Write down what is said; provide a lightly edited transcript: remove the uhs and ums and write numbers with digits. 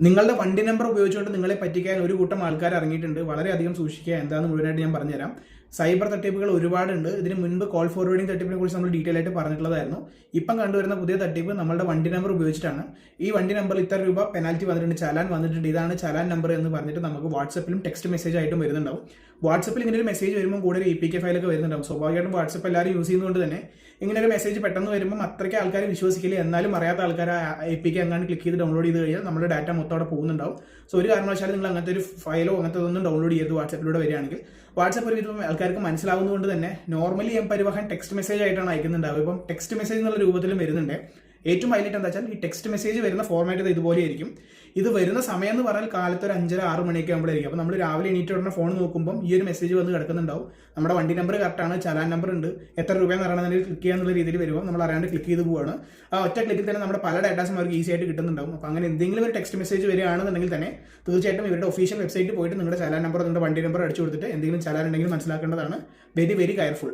നിങ്ങളുടെ വണ്ടി നമ്പർ ഉപയോഗിച്ചുകൊണ്ട് നിങ്ങളെ പറ്റിക്കാൻ ഒരു കൂട്ടം ആൾക്കാർ ഇറങ്ങിയിട്ടുണ്ട്. വളരെയധികം സൂക്ഷിക്കുക. എന്താണെന്ന് മുഴുവനായിട്ട് ഞാൻ പറഞ്ഞുതരാം. സൈബർ തട്ടിപ്പുകൾ ഒരുപാടുണ്ട്. ഇതിന് മുൻപ് കോൾ ഫോർവേഡിംഗ് തട്ടിപ്പിനെ കുറിച്ച് നമ്മൾ ഡീറ്റെയിൽ ആയിട്ട് പറഞ്ഞിട്ടുള്ളതായിരുന്നു. ഇപ്പം കണ്ടുവരുന്ന പുതിയ തട്ടിപ്പ് നമ്മളുടെ വണ്ടി നമ്പർ ഉപയോഗിച്ചിട്ടാണ്. ഈ വണ്ടി നമ്പർ ഇത്ര രൂപ പെനാൽറ്റി വന്നിട്ടുണ്ട്, ചലാൻ വന്നിട്ടുണ്ട്, ഇതാണ് ചലാൻ നമ്പർ എന്ന് പറഞ്ഞിട്ട് നമുക്ക് വാട്സപ്പിലും ടെക്സ്റ്റ് മെസ്സേജ് ആയിട്ടും വരുന്നുണ്ടാവും. വാട്സപ്പിൽ ഇങ്ങനെ ഒരു മെസ്സേജ് വരുമ്പോൾ കൂടെ ഒരു APK ഫയലൊക്കെ വരുന്നുണ്ടാവും. സ്വാഭാവികമായിട്ടും വാട്സപ്പ് എല്ലാവരും യൂസ് ചെയ്യുന്നതുകൊണ്ട് തന്നെ ഇങ്ങനെ ഒരു മെസ്സേജ് പെട്ടെന്ന് വരുമ്പോൾ അത്രയ്ക്ക് ആൾക്കാർ വിശ്വസിക്കില്ല. എന്നാലും അറിയാത്ത ആൾക്കാർ APK എങ്ങാണ്ട് ക്ലിക്ക് ചെയ്ത് ഡൗൺലോഡ് ചെയ്ത് കഴിഞ്ഞാൽ നമ്മുടെ ഡാറ്റ മൊത്തം അവിടെ പോകുന്നുണ്ടാവും. സോ ഒരു കാരണവശാലും നിങ്ങൾ അങ്ങനത്തെ ഒരു ഫയലോ അങ്ങനത്തെ ഒന്നും ഡൗൺലോഡ് ചെയ്ത് വാട്സപ്പിലൂടെ വരികയാണെങ്കിൽ വാട്സപ്പ് ഒരുവിധം ആൾക്കാർക്ക് മനസ്സിലാവുന്നതുകൊണ്ട് തന്നെ നോർമലി പരിവാഹൻ ടെക്സ്റ്റ് മെസ്സേജ് ആയിട്ടാണ് അയക്കുന്നുണ്ടാവുക. ഇപ്പം ടെക്സ്റ്റ് മെസ്സേജ് എന്നുള്ള രൂപത്തിലും വരുന്നുണ്ട്. ഏറ്റവും ഹൈലൈറ്റ് എന്താ വെച്ചാൽ ഈ ടെക്സ്റ്റ് മെസ്സേജ് വരുന്ന ഫോർമാറ്റ് ഇതുപോലെ ആയിരിക്കും. ഇത് വരുന്ന സമയം എന്ന് പറഞ്ഞാൽ കാലത്ത് ഒരു 5:30-6 മണിയൊക്കെ ആകുമ്പോഴായിരിക്കും. അപ്പോൾ നമ്മൾ രാവിലെ എണീറ്റ് ഉടനെ ഫോൺ നോക്കുമ്പോൾ ഈ ഒരു മെസ്സേജ് വന്ന് കിടക്കുന്നുണ്ടാവും. നമ്മുടെ വണ്ടി നമ്പർ കറക്റ്റാണ്, ചലാൻ നമ്പർ ഉണ്ട്, എത്ര രൂപയെന്ന് അറിയണമെങ്കിൽ ക്ലിക്ക് ചെയ്യാന്നുള്ള രീതിയിൽ വരുമ്പോൾ നമ്മൾ അറിയാണ്ട് ക്ലിക്ക് ചെയ്ത് പോവുകയാണ്. ആ ഒറ്റ ക്ലിക്കിൽ തന്നെ നമ്മുടെ പല ഡാറ്റാസും അവർക്ക് ഈസി ആയിട്ട് കിട്ടുന്നുണ്ടാവും. അപ്പോൾ അങ്ങനെ എന്തെങ്കിലും ഒരു ടെക്സ്റ്റ് മെസ്സേജ് വരികയാണെന്നുണ്ടെങ്കിൽ തന്നെ തീർച്ചയായിട്ടും ഇവരുടെ ഒഫീഷ്യൽ വെബ്സൈറ്റിൽ പോയിട്ട് നിങ്ങളുടെ ചലാൻ നമ്പർ, നിങ്ങളുടെ വണ്ടി നമ്പർ അടിച്ചു കൊടുത്തിട്ട് എന്തെങ്കിലും ചലാൻ ഉണ്ടെങ്കിൽ മനസ്സിലാക്കേണ്ടതാണ്. Very very careful.